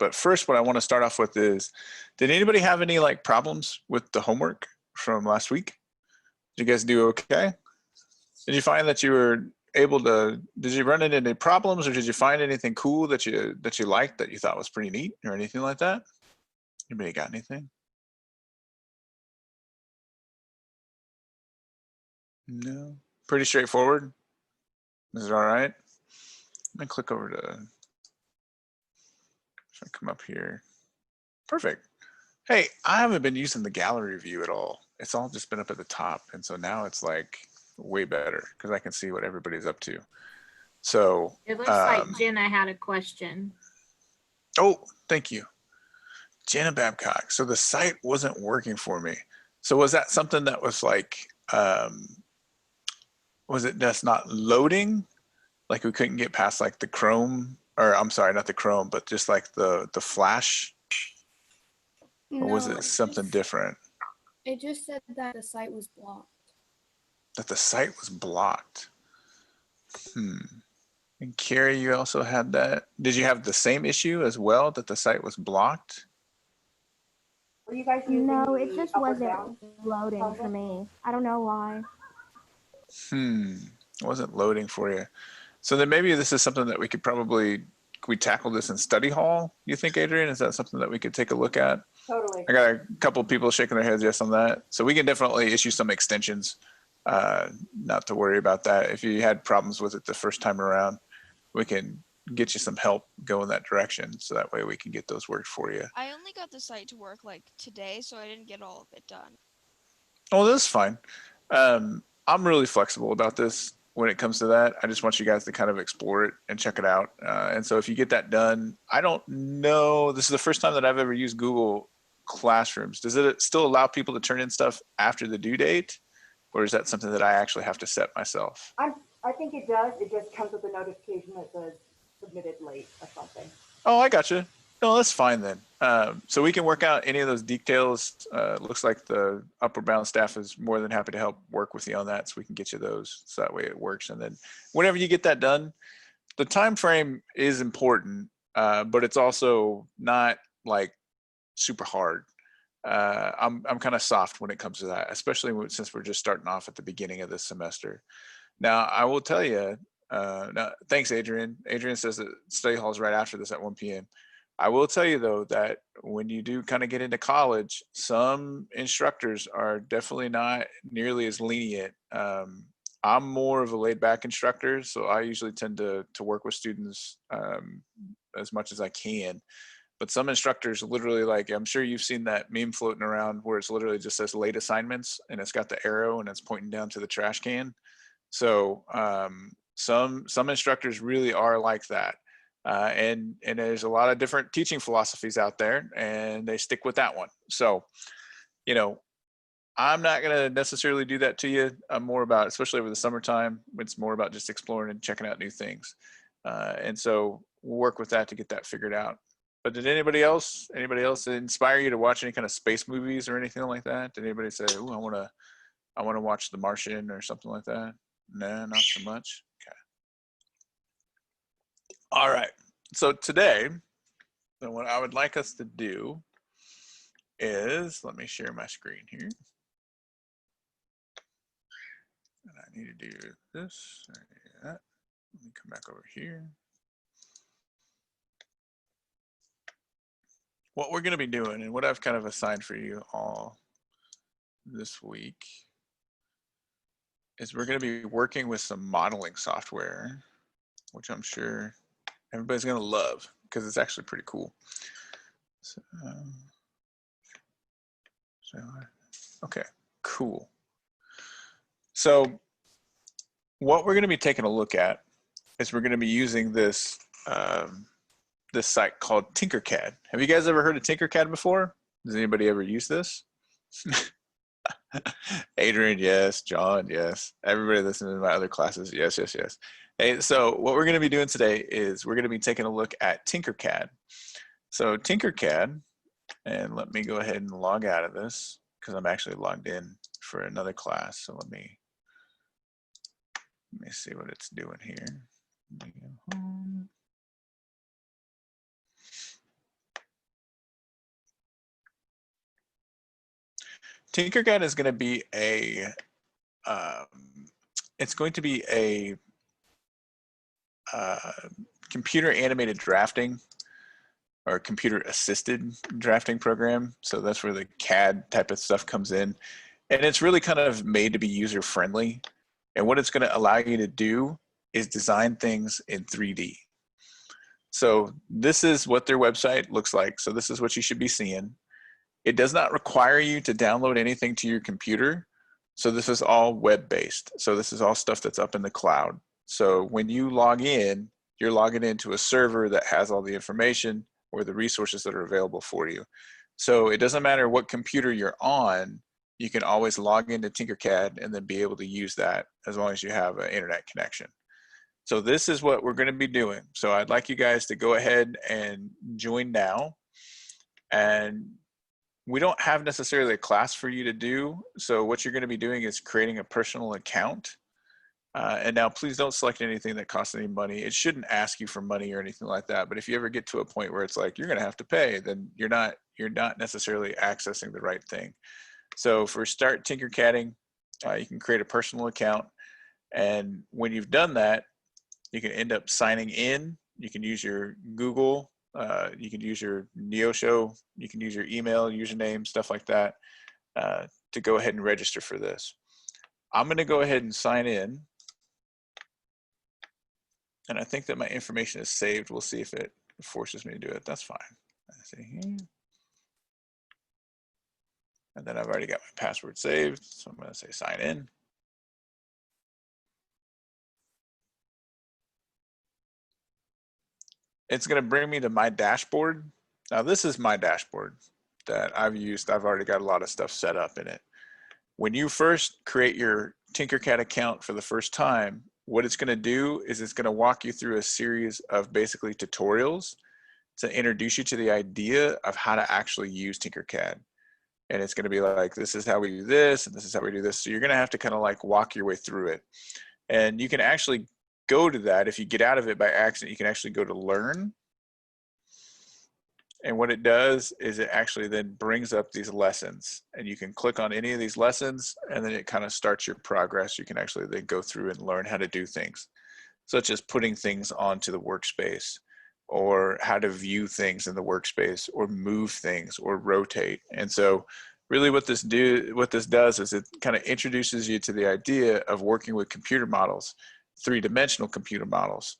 But first, what I want to start off with is, did anybody have any like problems with the homework from last week? Did you guys do okay? Did you find that you were able to, did you run into any problems, or did you find anything cool that you liked that you thought was pretty neat or anything like that? Anybody got anything? No? Pretty straightforward? Is it all right? Let me click over to, if I come up here. Perfect. Hey, I haven't been using the gallery view at all. It's all just been up at the top. And so now it's like way better because I can see what everybody's up to. So it looks like Jenna had a question. Oh, thank you. Jenna Babcock. So the site wasn't working for me. So was that something that was like, was it just not loading? Like we couldn't get past like the Chrome, or I'm sorry, not the Chrome, but just like the Flash? Or was it something different? It just said that the site was blocked. That the site was blocked. And Carrie, you also had that. Did you have the same issue as well, that the site was blocked? Were you guys using No, it just wasn't down loading for me. I don't know why. It wasn't loading for you. So then maybe this is something that we could probably, we tackle this in study hall, you think, Adrian? Is that something that we could take a look at? Totally. I got a couple of people shaking their heads yes on that. So we can definitely issue some extensions, not to worry about that. If you had problems with it the first time around, we can get you some help go in that direction. So that way we can get those worked for you. I only got the site to work like today, so I didn't get all of it done. Oh, that's fine. I'm really flexible about this when it comes to that. I just want you guys to kind of explore it and check it out. And so if you get that done, I don't know, this is the first time that I've ever used Google Classrooms. Does it still allow people to turn in stuff after the due date? Or is that something that I actually have to set myself? I think it does. It just comes with a notification that says submitted late or something. Oh, I gotcha. No, that's fine then. So we can work out any of those details. Looks like the Upward Bound staff is more than happy to help work with you on that, so we can get you those so that way it works. And then whenever you get that done, the time frame is important, but it's also not like super hard. I'm kind of soft when it comes to that, especially since we're just starting off at the beginning of this semester. Now, I will tell you, thanks, Adrian. Adrian says that study hall is right after this at 1 p.m. I will tell you, though, that when you do kind of get into college, some instructors are definitely not nearly as lenient. I'm more of a laid-back instructor, so I usually tend to work with students as much as I can. But some instructors literally, like, I'm sure you've seen that meme floating around where it's literally just says late assignments and it's got the arrow and it's pointing down to the trash can. So some instructors really are like that. And there's a lot of different teaching philosophies out there, and they stick with that one. So, you know, I'm not going to necessarily do that to you. I'm more about, especially over the summertime, it's more about just exploring and checking out new things. And so we'll work with that to get that figured out. But did anybody else inspire you to watch any kind of space movies or anything like that? Did anybody say, "Oh, I want to watch The Martian" or something like that? No, not so much. Okay. All right. So today, what I would like us to do is, let me share my screen here. And I need to do this. Let me come back over here. What we're going to be doing, and what I've kind of assigned for you all this week, is we're going to be working with some modeling software, which I'm sure everybody's going to love because it's actually pretty cool. So, okay, cool. So what we're going to be taking a look at is we're going to be using this this site called Tinkercad. Have you guys ever heard of Tinkercad before? Does anybody ever use this? Adrian, yes. John, yes. Everybody listening to my other classes, yes, yes, yes. Hey, so what we're going to be doing today is we're going to be taking a look at Tinkercad. So Tinkercad, and let me go ahead and log out of this because I'm actually logged in for another class. So let me see what it's doing here. Tinkercad is going to be a, it's going to be a computer animated drafting or computer assisted drafting program. So that's where the CAD type of stuff comes in. And it's really kind of made to be user friendly. And what it's going to allow you to do is design things in 3D. So this is what their website looks like. So this is what you should be seeing. It does not require you to download anything to your computer. So this is all web-based. So this is all stuff that's up in the cloud. So when you log in, you're logging into a server that has all the information or the resources that are available for you. So it doesn't matter what computer you're on, you can always log into Tinkercad and then be able to use that as long as you have an internet connection. So this is what we're going to be doing. So I'd like you guys to go ahead and join now. And we don't have necessarily a class for you to do. So what you're going to be doing is creating a personal account. And now please don't select anything that costs any money. It shouldn't ask you for money or anything like that. But if you ever get to a point where it's like, you're going to have to pay, then you're not necessarily accessing the right thing. So for Start Tinkercadding, you can create a personal account. And when you've done that, you can end up signing in. You can use your Google, you can use your Neosho, you can use your email, username, stuff like that, to go ahead and register for this. I'm going to go ahead and sign in. And I think that my information is saved. We'll see if it forces me to do it. That's fine. Let's see here. And then I've already got my password saved. So I'm going to say sign in. It's going to bring me to my dashboard. Now this is my dashboard that I've used. I've already got a lot of stuff set up in it. When you first create your Tinkercad account for the first time, what it's going to do is it's going to walk you through a series of basically tutorials to introduce you to the idea of how to actually use Tinkercad. And it's going to be like, this is how we do this, and this is how we do this. So you're going to have to kind of like walk your way through it. And you can actually go to that. If you get out of it by accident, you can actually go to learn. And what it does is it actually then brings up these lessons, and you can click on any of these lessons, and then it kind of starts your progress. You can actually then go through and learn how to do things, such as putting things onto the workspace, or how to view things in the workspace, or move things, or rotate. And so really what this does is it kind of introduces you to the idea of working with computer models, three-dimensional computer models.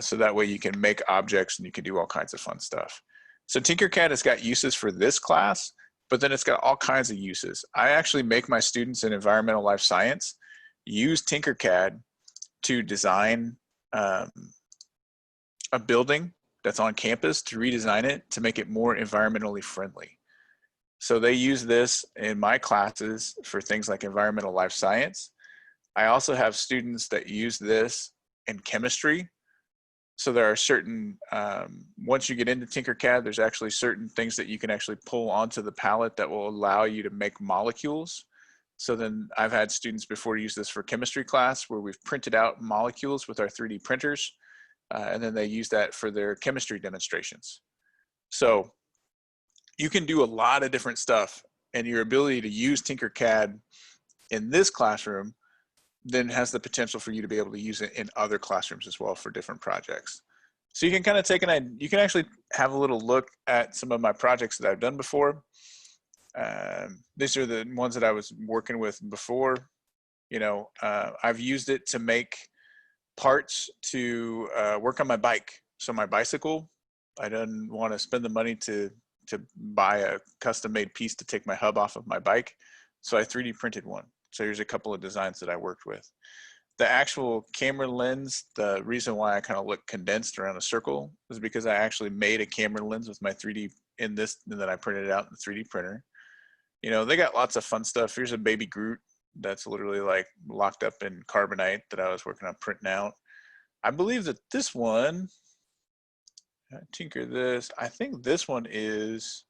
So that way you can make objects and you can do all kinds of fun stuff. So Tinkercad has got uses for this class, but then it's got all kinds of uses. I actually make my students in environmental life science use Tinkercad to design a building that's on campus, to redesign it to make it more environmentally friendly. So they use this in my classes for things like environmental life science. I also have students that use this in chemistry. So there are certain, once you get into Tinkercad, there's actually certain things that you can actually pull onto the palette that will allow you to make molecules. So then I've had students before use this for chemistry class where we've printed out molecules with our 3D printers, and then they use that for their chemistry demonstrations. So you can do a lot of different stuff, and your ability to use Tinkercad in this classroom then has the potential for you to be able to use it in other classrooms as well for different projects. So you can kind of take you can actually have a little look at some of my projects that I've done before. These are the ones that I was working with before. You know, I've used it to make parts to work on my bike. So my bicycle, I didn't want to spend the money to buy a custom made piece to take my hub off of my bike. So I 3D printed one. So here's a couple of designs that I worked with. The actual camera lens, the reason why I kind of look condensed around a circle is because I actually made a camera lens with my 3D in this, and then I printed it out in the 3D printer. You know, they got lots of fun stuff. Here's a baby Groot that's literally like locked up in carbonite that I was working on printing out. I believe that this one, tinker this, I think this one is,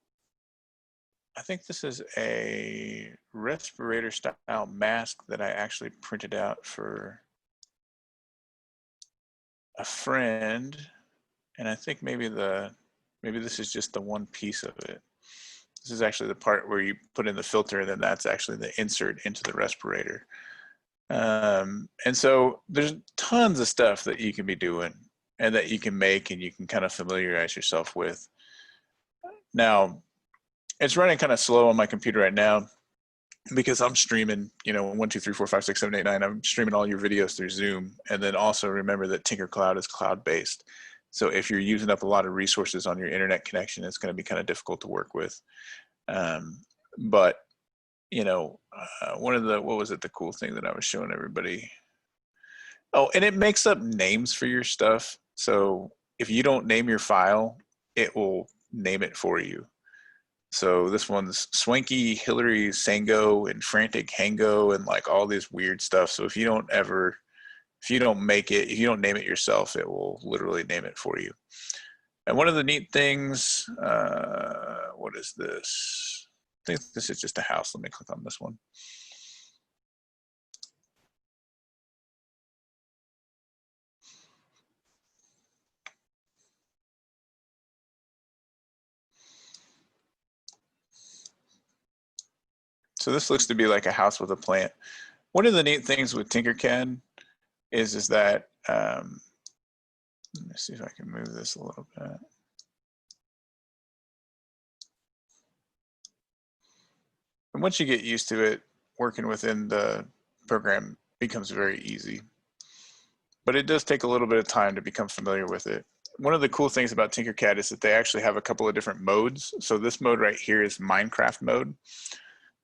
I think this is a respirator style mask that I actually printed out for a friend. And I think maybe this is just the one piece of it. This is actually the part where you put in the filter, and then that's actually the insert into the respirator. And so there's tons of stuff that you can be doing and that you can make and you can kind of familiarize yourself with. Now, it's running kind of slow on my computer right now because I'm streaming, 1, 2, 3, 4, 5, 6, 7, 8, 9. I'm streaming all your videos through Zoom. And then also remember that Tinkercloud is cloud-based. So if you're using up a lot of resources on your internet connection, it's going to be kind of difficult to work with. But one of the, what was it, the cool thing that I was showing everybody? Oh, and it makes up names for your stuff. So if you don't name your file, it will name it for you. So this one's Swanky Hillary Sango and Frantic Hango and like all this weird stuff. So if you don't make it, if you don't name it yourself, it will literally name it for you. And one of the neat things, what is this? I think this is just a house. Let me click on this one. So this looks to be like a house with a plant. One of the neat things with Tinkercad is that, let me see if I can move this a little bit. And once you get used to it, working within the program becomes very easy. But it does take a little bit of time to become familiar with it. One of the cool things about Tinkercad is that they actually have a couple of different modes. So this mode right here is Minecraft mode.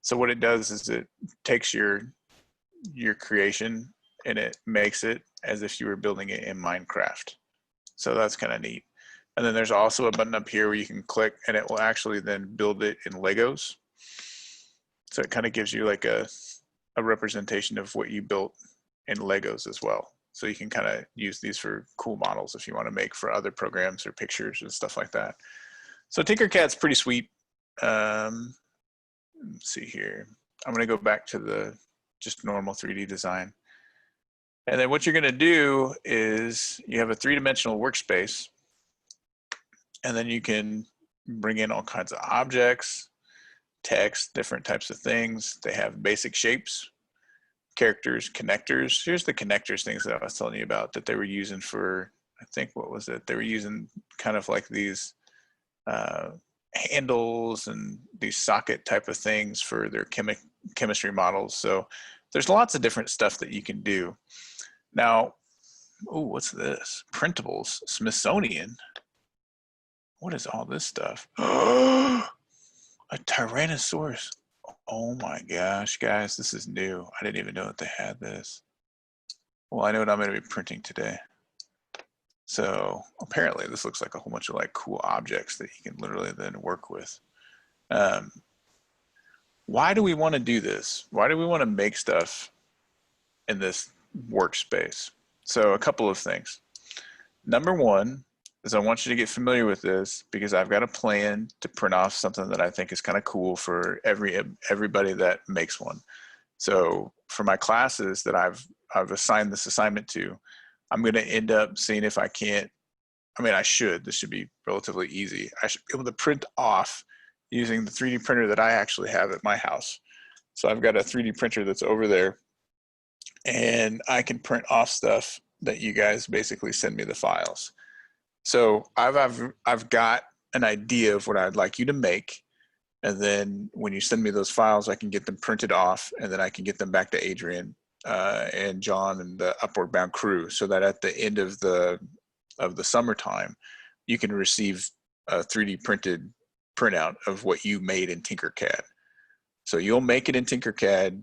So what it does is it takes your creation and it makes it as if you were building it in Minecraft. So that's kind of neat. And then there's also a button up here where you can click and it will actually then build it in Legos. So it kind of gives you like a representation of what you built in Legos as well. So you can kind of use these for cool models if you want to make for other programs or pictures and stuff like that. So Tinkercad's pretty sweet. Let's see here. I'm going to go back to the just normal 3D design. And then what you're going to do is you have a 3-dimensional workspace, and then you can bring in all kinds of objects, text, different types of things. They have basic shapes, characters, connectors. Here's the connectors things that I was telling you about that they were using for, I think, what was it? They were using kind of like these handles and these socket type of things for their chemistry models. So there's lots of different stuff that you can do. Now, oh, what's this? Printables, Smithsonian. What is all this stuff? A Tyrannosaurus. Oh my gosh, guys, this is new. I didn't even know that they had this. Well, I know what I'm going to be printing today. So apparently this looks like a whole bunch of like cool objects that you can literally then work with. Why do we want to do this? Why do we want to make stuff in this workspace? So a couple of things. Number one is I want you to get familiar with this because I've got a plan to print off something that I think is kind of cool for everybody that makes one. So for my classes that I've assigned this assignment to, I'm going to end up seeing if I can't, this should be relatively easy. I should be able to print off using the 3D printer that I actually have at my house. So I've got a 3D printer that's over there and I can print off stuff that you guys basically send me the files. So I've got an idea of what I'd like you to make. And then when you send me those files, I can get them printed off and then I can get them back to Adrian and John and the Upward Bound crew, so that at the end of the summertime, you can receive a 3D printed printout of what you made in Tinkercad. So you'll make it in Tinkercad,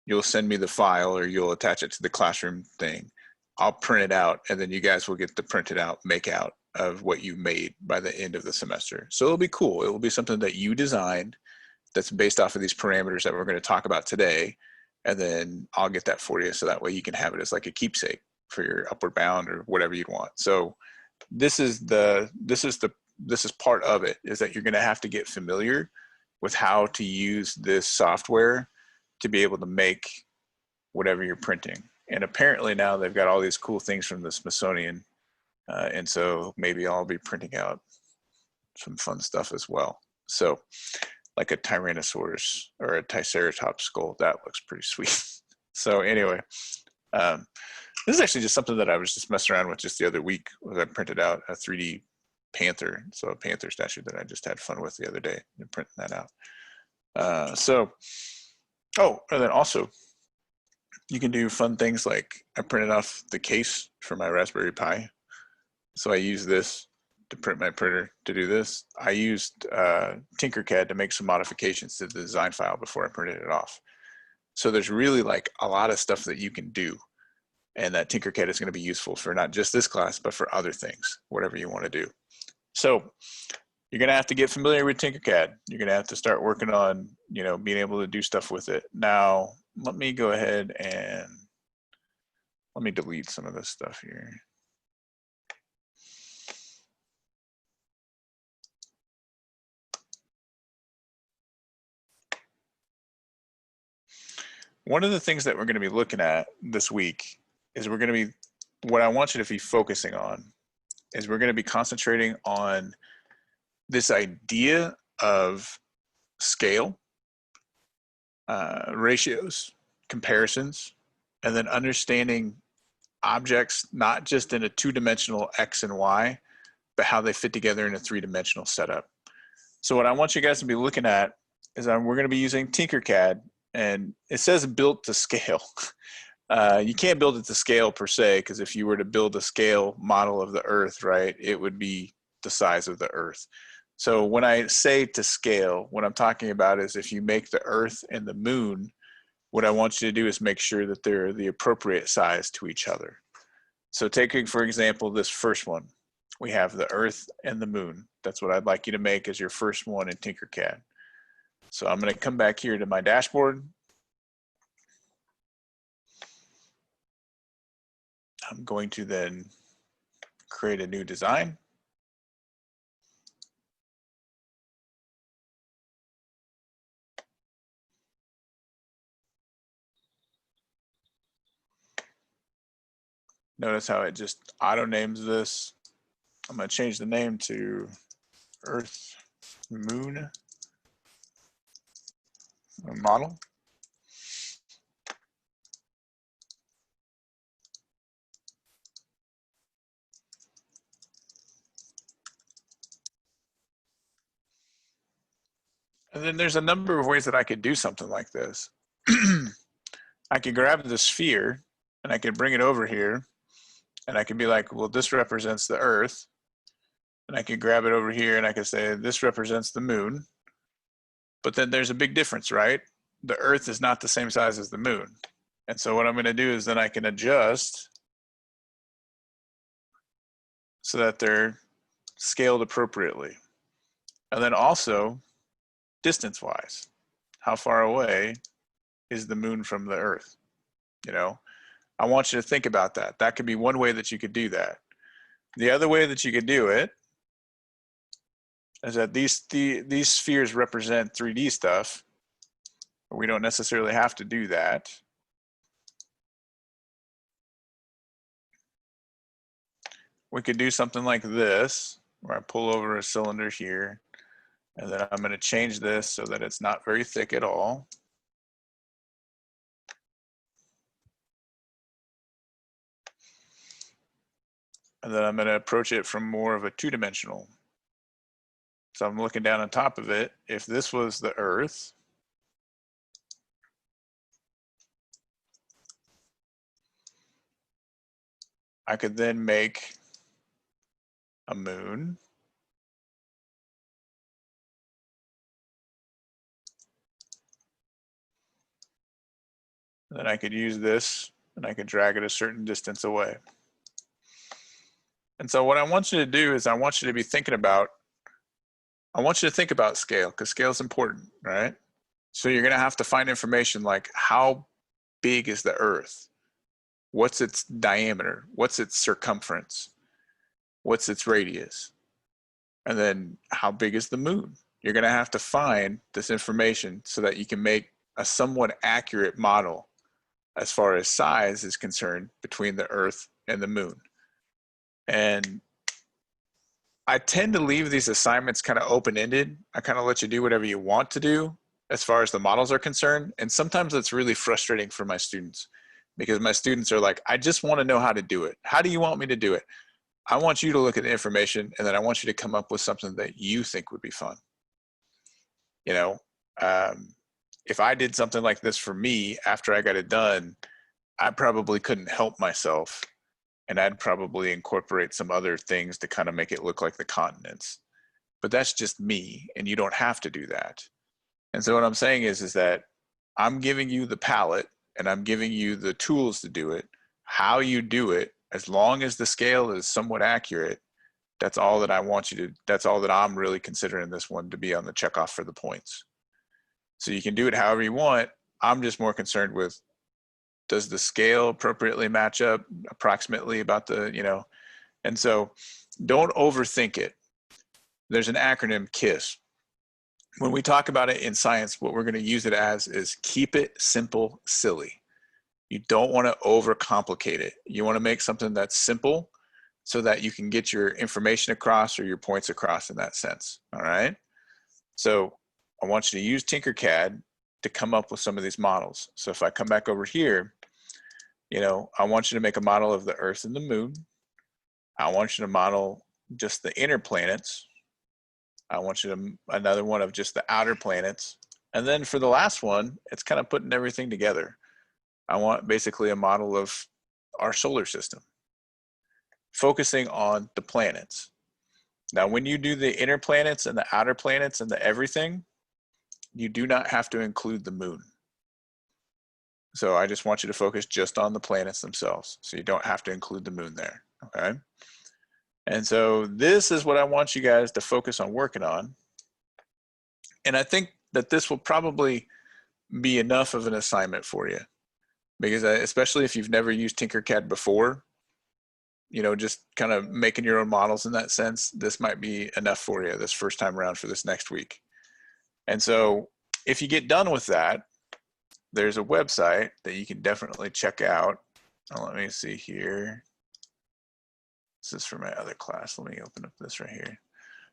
you'll send me the file or you'll attach it to the classroom thing. I'll print it out and then you guys will get the printed out make out of what you made by the end of the semester. So it'll be cool. It will be something that you designed that's based off of these parameters that we're going to talk about today. And then I'll get that for you so that way you can have it as like a keepsake for your Upward Bound or whatever you'd want. So this is part of it, is that you're going to have to get familiar with how to use this software to be able to make whatever you're printing. And apparently now they've got all these cool things from the Smithsonian. And so maybe I'll be printing out some fun stuff as well. So like a Tyrannosaurus or a Triceratops skull. That looks pretty sweet. So anyway, this is actually just something that I was just messing around with just the other week. Was I printed out a 3D panther, so a panther statue that I just had fun with the other day and printing that out. Oh, and then also you can do fun things like I printed off the case for my Raspberry Pi. So I use this to print my printer to do this. I used Tinkercad to make some modifications to the design file before I printed it off. So there's really like a lot of stuff that you can do, and that Tinkercad is going to be useful for not just this class, but for other things, whatever you want to do. So you're going to have to get familiar with Tinkercad. You're going to have to start working on, you know, being able to do stuff with it. Now, let me go ahead and let me delete some of this stuff here. One of the things that we're going to be looking at this week is what I want you to be focusing on is we're going to be concentrating on this idea of scale, ratios, comparisons, and then understanding objects not just in a two-dimensional X and Y, but how they fit together in a three-dimensional setup. So what I want you guys to be looking at is we're going to be using Tinkercad, and it says built to scale. You can't build it to scale per se, because if you were to build a scale model of the Earth, right, it would be the size of the Earth. So when I say to scale, what I'm talking about is if you make the Earth and the Moon, what I want you to do is make sure that they're the appropriate size to each other. So taking, for example, this first one, we have the Earth and the Moon. That's what I'd like you to make as your first one in Tinkercad. So I'm going to come back here to my dashboard. I'm going to then create a new design. Notice how it just auto names this. I'm going to change the name to Earth Moon model. And then there's a number of ways that I could do something like this. I could grab the sphere and I could bring it over here, and I could be like, well, this represents the Earth. And I could grab it over here and I could say, this represents the Moon. But then there's a big difference, right? The Earth is not the same size as the Moon. And so what I'm going to do is then I can adjust so that they're scaled appropriately. And then also distance-wise, how far away is the Moon from the Earth? You know, I want you to think about that. That could be one way that you could do that. The other way that you could do it is that these spheres represent 3D stuff. We don't necessarily have to do that. We could do something like this, where I pull over a cylinder here, and then I'm going to change this so that it's not very thick at all. And then I'm going to approach it from more of a two-dimensional. So I'm looking down on top of it. If this was the Earth, I could then make a moon. Then I could use this and I could drag it a certain distance away. And so what I want you to do is I want you to be thinking about, I want you to think about scale, because scale is important, right? So you're going to have to find information like, how big is the Earth? What's its diameter? What's its circumference? What's its radius? And then how big is the Moon? You're going to have to find this information so that you can make a somewhat accurate model as far as size is concerned between the Earth and the Moon. And I tend to leave these assignments kind of open-ended. I kind of let you do whatever you want to do as far as the models are concerned. And sometimes it's really frustrating for my students because my students are like, I just want to know how to do it. How do you want me to do it? I want you to look at the information and then I want you to come up with something that you think would be fun. You know, if I did something like this for me after I got it done, I probably couldn't help myself. And I'd probably incorporate some other things to kind of make it look like the continents. But that's just me, and you don't have to do that. And so what I'm saying is that I'm giving you the palette, and I'm giving you the tools to do it. How you do it, as long as the scale is somewhat accurate, that's all that I want you to, that's all that I'm really considering this one to be on the checkoff for the points. So you can do it however you want. I'm just more concerned with, does the scale appropriately match up approximately about the, you know, and so don't overthink it. There's an acronym KISS. When we talk about it in science, what we're going to use it as is keep it simple, silly. You don't want to overcomplicate it. You want to make something that's simple so that you can get your information across or your points across in that sense. All right. So I want you to use Tinkercad to come up with some of these models. So if I come back over here, you know, I want you to make a model of the Earth and the Moon. I want you to model just the inner planets. I want you to, another one of just the outer planets. And then for the last one, it's kind of putting everything together. I want basically a model of our solar system, focusing on the planets. Now, when you do the inner planets and the outer planets and the everything, you do not have to include the moon. So I just want you to focus just on the planets themselves. So you don't have to include the moon there, okay? And so this is what I want you guys to focus on working on. And I think that this will probably be enough of an assignment for you, because especially if you've never used Tinkercad before, you know, just kind of making your own models in that sense, this might be enough for you this first time around for this next week. And so if you get done with that, there's a website that you can definitely check out. Oh, let me see here. This is for my other class. Let me open up this right here.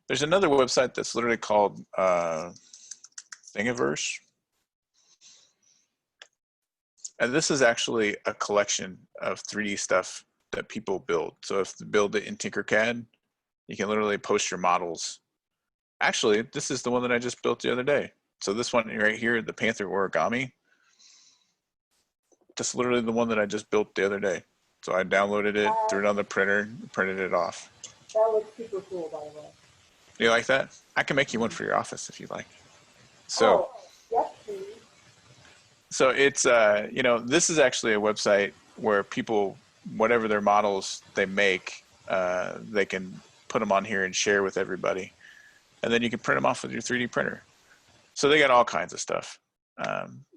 There's another website that's literally called Thingiverse. And this is actually a collection of 3D stuff that people build. So if you build it in Tinkercad, you can literally post your models. Actually, this is the one that I just built the other day. So this one right here, the Panther origami, that's literally the one that I just built the other day. So I downloaded it, threw it on the printer, printed it off. That looks super cool, by the way. You like that? I can make you one for your office if you like. So, yes, please. so it's, you know, this is actually a website where people, whatever their models they make, they can put them on here and share with everybody. And then you can print them off with your 3D printer. So they got all kinds of stuff.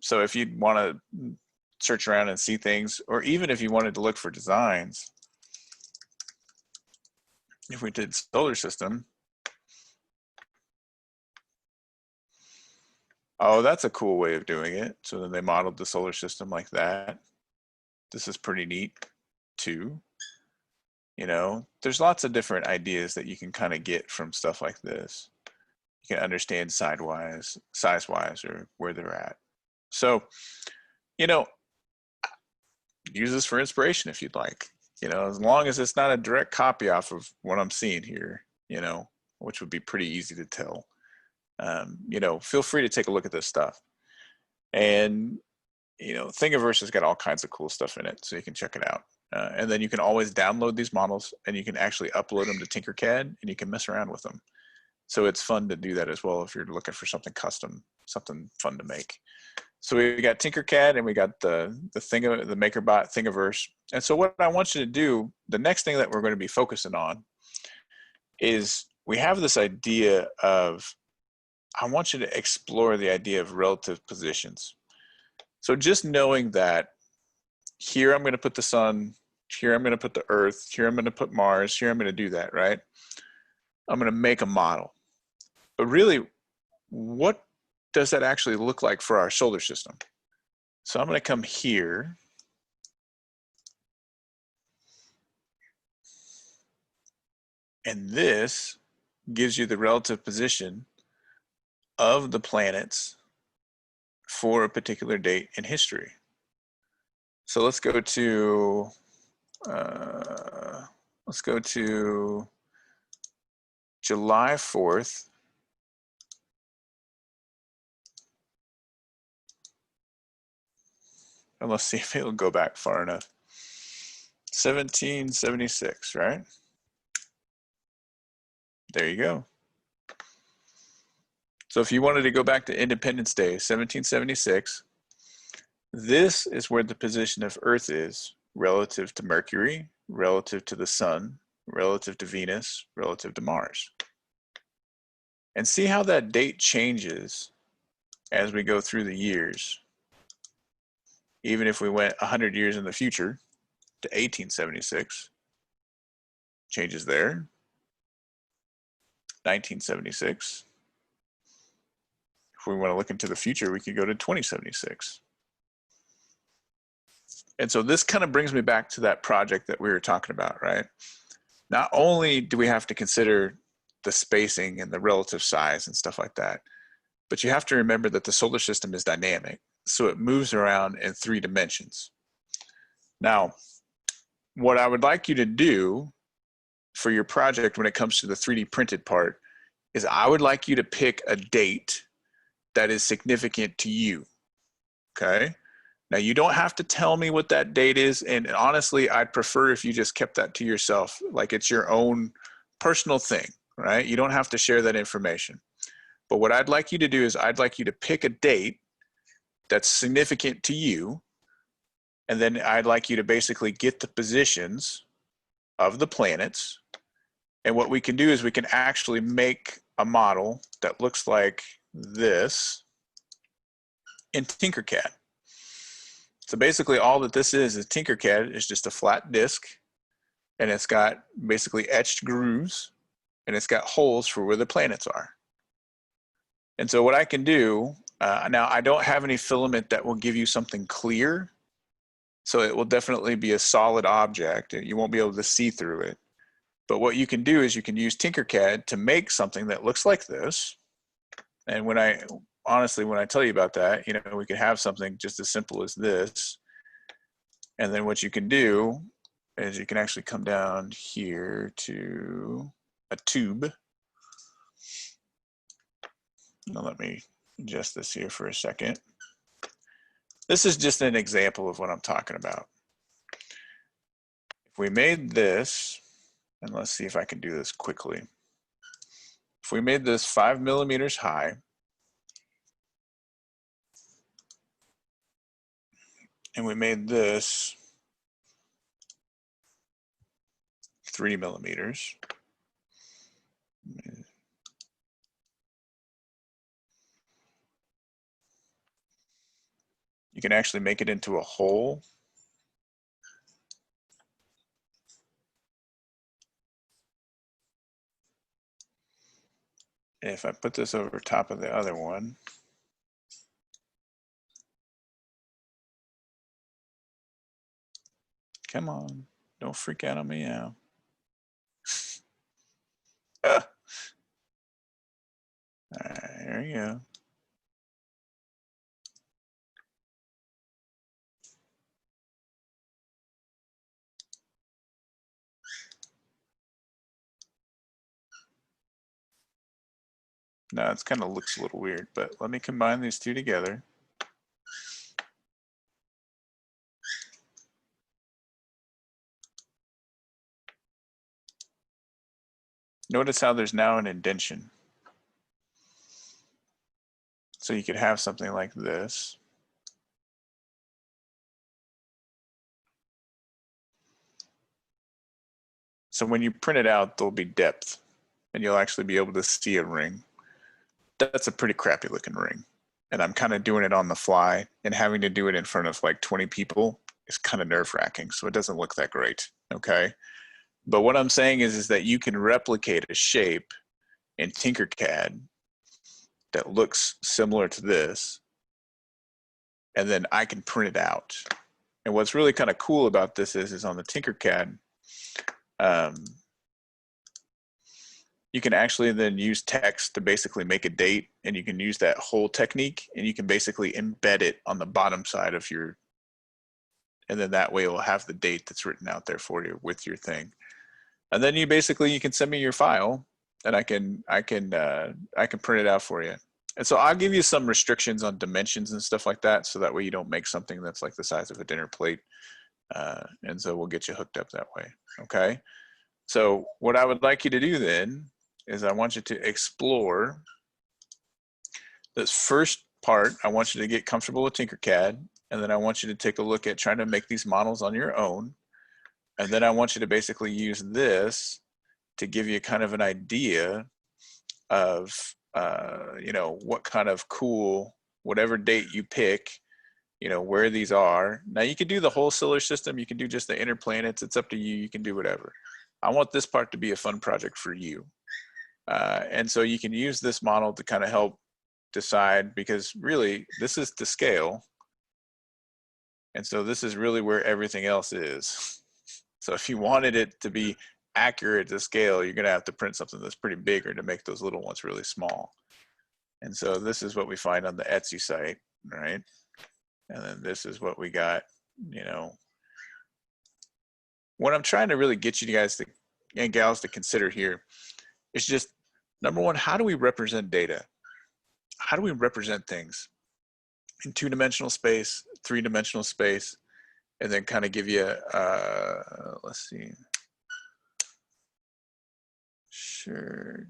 So if you want to search around and see things, or even if you wanted to look for designs, if we did solar system, oh, that's a cool way of doing it. So then they modeled the solar system like that. This is pretty neat too. You know, there's lots of different ideas that you can kind of get from stuff like this. You can understand size-wise, or where they're at. So, you know, use this for inspiration if you'd like. You know, as long as it's not a direct copy off of what I'm seeing here, you know, which would be pretty easy to tell. You know, feel free to take a look at this stuff. And, you know, Thingiverse has got all kinds of cool stuff in it, so you can check it out. And then you can always download these models and you can actually upload them to Tinkercad and you can mess around with them. So it's fun to do that as well if you're looking for something custom, something fun to make. So we got Tinkercad and we got the MakerBot Thingiverse. And so what I want you to do, the next thing that we're going to be focusing on is we have this idea of, I want you to explore the idea of relative positions. So just knowing that here I'm going to put the sun, here I'm going to put the Earth, here I'm going to put Mars, here I'm going to do that, right? I'm going to make a model. But really, what does that actually look like for our solar system? So I'm going to come here. And this gives you the relative position of the planets for a particular date in history. So let's go to July 4th. And let's see if it'll go back far enough. 1776, right? There you go. So if you wanted to go back to Independence Day, 1776, this is where the position of Earth is relative to Mercury, relative to the Sun, relative to Venus, relative to Mars. And see how that date changes as we go through the years. Even if we went 100 years in the future to 1876, changes there. 1976. If we want to look into the future, we could go to 2076. And so this kind of brings me back to that project that we were talking about, right? Not only do we have to consider the spacing and the relative size and stuff like that, but you have to remember that the solar system is dynamic. So it moves around in 3 dimensions. Now, what I would like you to do for your project when it comes to the 3D printed part is I would like you to pick a date that is significant to you, okay? Now, you don't have to tell me what that date is, and honestly, I'd prefer if you just kept that to yourself, like it's your own personal thing, right? You don't have to share that information. But what I'd like you to do is I'd like you to pick a date that's significant to you, and then I'd like you to basically get the positions of the planets. And what we can do is we can actually make a model that looks like this in Tinkercad. So basically all that this is Tinkercad is just a flat disk, and it's got basically etched grooves, and it's got holes for where the planets are. And so what I can do, now I don't have any filament that will give you something clear, so it will definitely be a solid object, and you won't be able to see through it. But what you can do is you can use Tinkercad to make something that looks like this. And honestly, when I tell you about that, you know, we could have something just as simple as this. And then what you can do is you can actually come down here to a tube. Now let me adjust this here for a second. This is just an example of what I'm talking about. If we made this, and let's see if I can do this quickly. If we made this 5 millimeters high, and we made this 3 millimeters, you can actually make it into a hole. And if I put this over top of the other one, come on, don't freak out on me now. All right, there you go. Now it's kind of looks a little weird, but let me combine these two together. Notice how there's now an indentation. So you could have something like this. So when you print it out, there'll be depth, and you'll actually be able to see a ring. That's a pretty crappy looking ring. And I'm kind of doing it on the fly, and having to do it in front of like 20 people is kind of nerve-wracking, so it doesn't look that great, okay? But what I'm saying is that you can replicate a shape in Tinkercad that looks similar to this, and then I can print it out. And what's really kind of cool about this is on the Tinkercad, you can actually then use text to basically make a date, and you can use that whole technique and you can basically embed it on the bottom side of your, and then that way it will have the date that's written out there for you with your thing. And then you can send me your file and I can print it out for you. And so I'll give you some restrictions on dimensions and stuff like that, so that way you don't make something that's like the size of a dinner plate. And so we'll get you hooked up that way. Okay. So what I would like you to do then is I want you to explore this first part. I want you to get comfortable with Tinkercad, and then I want you to take a look at trying to make these models on your own. And then I want you to basically use this to give you kind of an idea of, you know, what kind of cool, whatever date you pick, you know, where these are. Now you can do the whole solar system. You can do just the inner planets. It's up to you. You can do whatever. I want this part to be a fun project for you. And so you can use this model to kind of help decide, because really this is to scale. And so this is really where everything else is. So if you wanted it to be accurate to scale, you're going to have to print something that's pretty big, or to make those little ones really small. And so this is what we find on the Etsy site, right? And then this is what we got, you know. What I'm trying to really get you guys to, and gals to consider here is just, number one, how do we represent data? How do we represent things in 2-dimensional space, 3-dimensional space, and then kind of give you, let's see. Sure.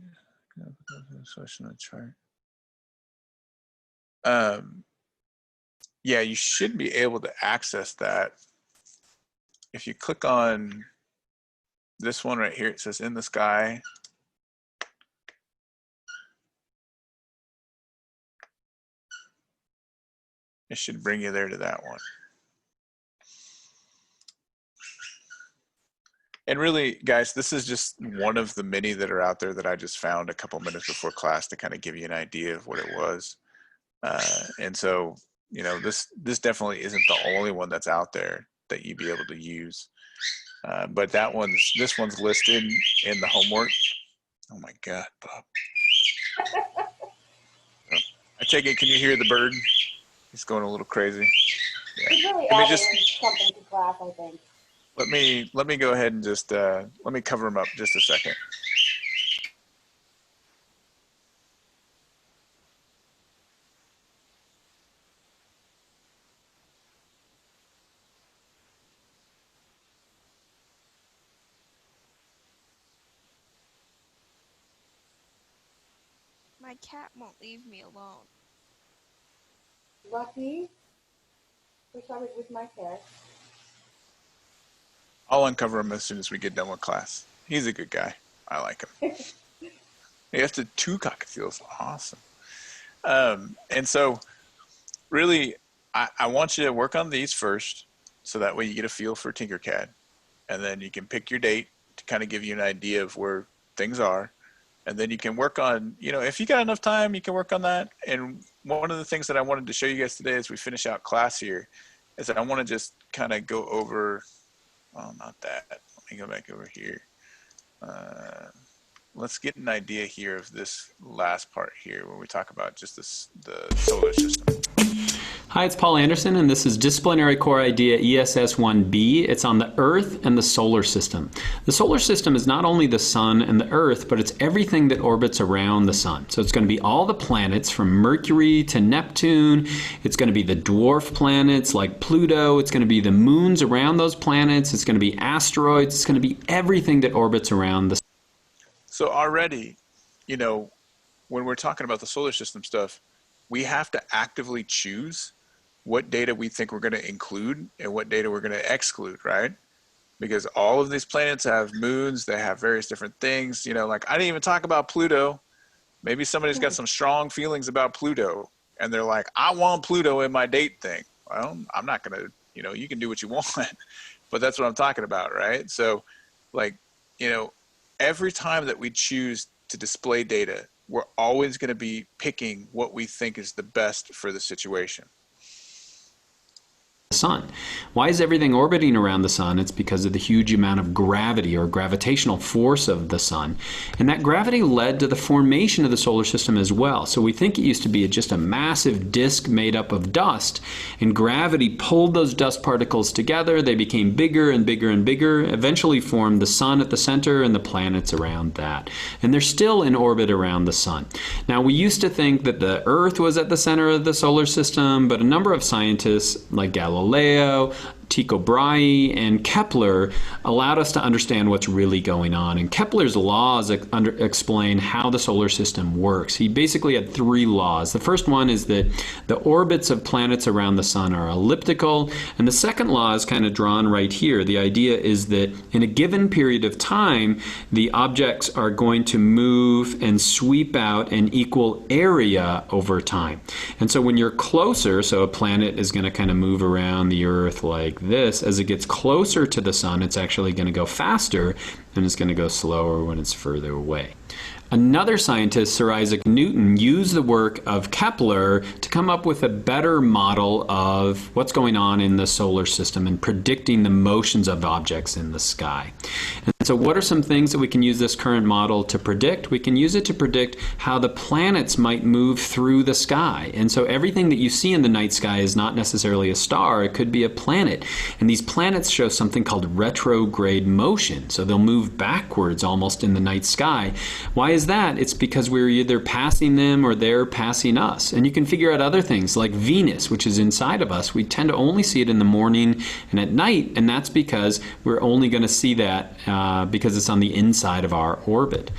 Chart. Yeah, you should be able to access that. If you click on this one right here, it says in the sky. It should bring you there to that one. And really, guys, this is just one of the many that are out there that I just found a couple minutes before class to kind of give you an idea of what it was. And so, you know, this definitely isn't the only one that's out there that you'd be able to use. But this one's listed in the homework. Oh my God, Bob. I take it, can you hear the bird? He's going a little crazy. Yeah. He's really Let me adding just, something to class, I think. let me go ahead and just, let me cover him up just a second. My cat won't leave me alone. Lucky. Wish I was with my cat. I'll uncover him as soon as we get done with class. He's a good guy. I like him. He has 2 cockatiels. Awesome. And so really, I want you to work on these first, so that way you get a feel for Tinkercad. And then you can pick your date to kind of give you an idea of where things are. And then you can work on, you know, if you got enough time, you can work on that. And one of the things that I wanted to show you guys today as we finish out class here is that I want to just kind of go over, well, not that. Let me go back over here. Let's get an idea here of this last part here where we talk about just the solar system. Hi, it's Paul Anderson, and this is Disciplinary Core Idea ESS 1B. It's on the Earth and the solar system. The solar system is not only the sun and the Earth, but it's everything that orbits around the sun. So it's going to be all the planets from Mercury to Neptune. It's going to be the dwarf planets like Pluto. It's going to be the moons around those planets. It's going to be asteroids. It's going to be everything that orbits around the sun. So already, you know, when we're talking about the solar system stuff, we have to actively choose what data we think we're going to include and what data we're going to exclude, right? Because all of these planets have moons, they have various different things. You know, like I didn't even talk about Pluto. Maybe somebody's got some strong feelings about Pluto and they're like, I want Pluto in my date thing. Well, I'm not going to, you know, you can do what you want, but that's what I'm talking about, right? So like, you know, every time that we choose to display data, we're always going to be picking what we think is the best for the situation. sun. Why is everything orbiting around the sun? It's because of the huge amount of gravity or gravitational force of the sun. And that gravity led to the formation of the solar system as well. So we think it used to be just a massive disk made up of dust, and gravity pulled those dust particles together. They became bigger and bigger and bigger, eventually formed the sun at the center and the planets around that. And they're still in orbit around the sun. Now, we used to think that the Earth was at the center of the solar system, but a number of scientists like Galileo, Tycho Brahe, and Kepler allowed us to understand what's really going on. And Kepler's laws explain how the solar system works. He basically had 3 laws. The first one is that the orbits of planets around the sun are elliptical. And the second law is kind of drawn right here. The idea is that in a given period of time, the objects are going to move and sweep out an equal area over time. And so when you're closer, so a planet is going to kind of move around the Earth like this, as it gets closer to the sun, it's actually going to go faster, and it's going to go slower when it's further away. Another scientist, Sir Isaac Newton, used the work of Kepler to come up with a better model of what's going on in the solar system and predicting the motions of objects in the sky. And so what are some things that we can use this current model to predict? We can use it to predict how the planets might move through the sky. And so everything that you see in the night sky is not necessarily a star, it could be a planet. And these planets show something called retrograde motion. So they'll move backwards almost in the night sky. Why is that? It's because we're either passing them or they're passing us. And you can figure out other things like Venus, which is inside of us. We tend to only see it in the morning and at night, and that's because we're only going to see that because it's on the inside of our orbit.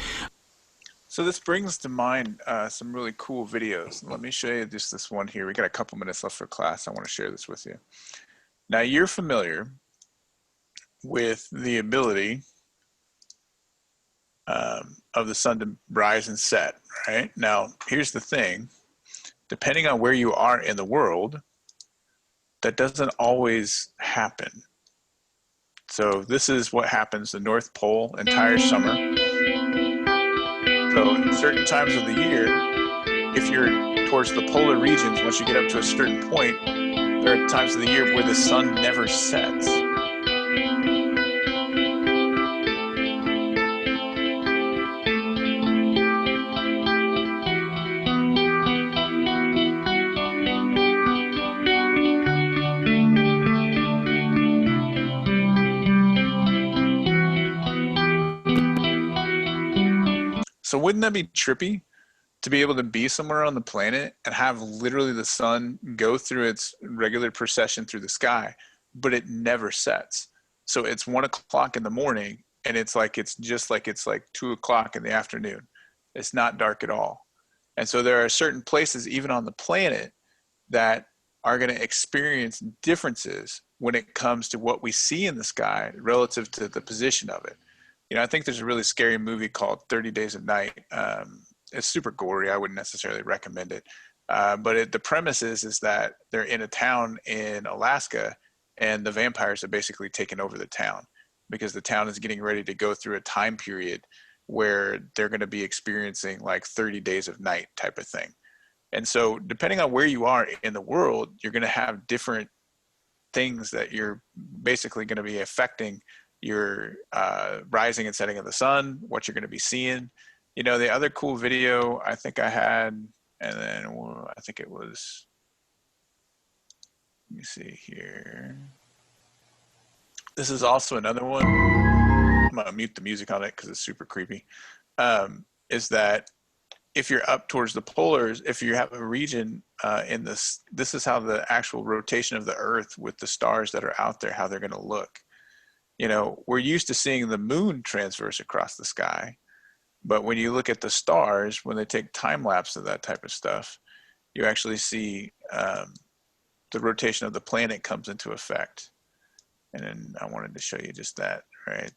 So this brings to mind some really cool videos. Let me show you just this one here. We got a couple minutes left for class. I want to share this with you. Now, you're familiar with the ability of the sun to rise and set, right? Now, here's the thing. Depending on where you are in the world, that doesn't always happen. So this is what happens the North Pole entire summer. So at certain times of the year, if you're towards the polar regions, once you get up to a certain point, there are times of the year where the sun never sets. So wouldn't that be trippy to be able to be somewhere on the planet and have literally the sun go through its regular procession through the sky, but it never sets? So it's 1 o'clock in the morning and it's like 2 o'clock in the afternoon. It's not dark at all. And so there are certain places even on the planet that are going to experience differences when it comes to what we see in the sky relative to the position of it. You know, I think there's a really scary movie called 30 Days of Night. It's super gory. I wouldn't necessarily recommend it. But the premise is that they're in a town in Alaska and the vampires have basically taken over the town because the town is getting ready to go through a time period where they're going to be experiencing like 30 days of night type of thing. And so depending on where you are in the world, you're going to have different things that you're basically going to be affecting your rising and setting of the sun, what you're going to be seeing. You know, the other cool video I think I had, and then I think it was, let me see here. This is also another one. I'm going to mute the music on it because it's super creepy. Is that if you're up towards the polars, if you have a region in this is how the actual rotation of the Earth with the stars that are out there, how they're going to look. You know, we're used to seeing the moon transverse across the sky, but when you look at the stars, when they take time lapse of that type of stuff, you actually see the rotation of the planet comes into effect. And then I wanted to show you just that, right?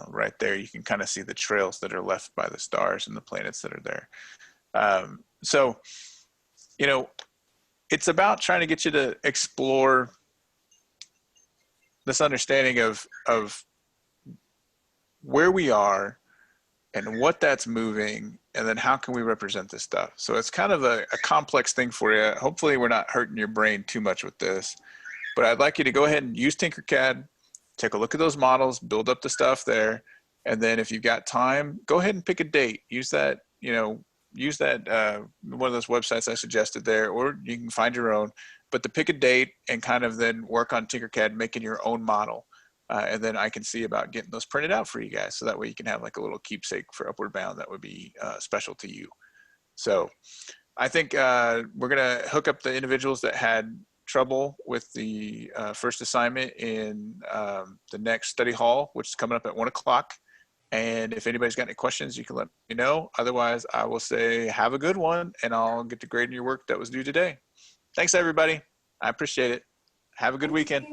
Right there, you can kind of see the trails that are left by the stars and the planets that are there. So, you know, it's about trying to get you to explore this understanding of where we are and what that's moving, and then how can we represent this stuff. So it's kind of a complex thing for you. Hopefully we're not hurting your brain too much with this, But I'd like you to go ahead and use Tinkercad, take a look at those models, build up the stuff there. And then if you've got time, go ahead and pick a date. Use that, use that, one of those websites I suggested there, or you can find your own, but to pick a date and kind of then work on Tinkercad, making your own model. And then I can see about getting those printed out for you guys. So that way you can have like a little keepsake for Upward Bound that would be special to you. So I think we're gonna hook up the individuals that had trouble with the first assignment in the next study hall, which is coming up at 1 o'clock. And if anybody's got any questions, you can let me know. Otherwise, I will say have a good one, and I'll get to grading your work that was due today. Thanks, everybody. I appreciate it. Have a good weekend.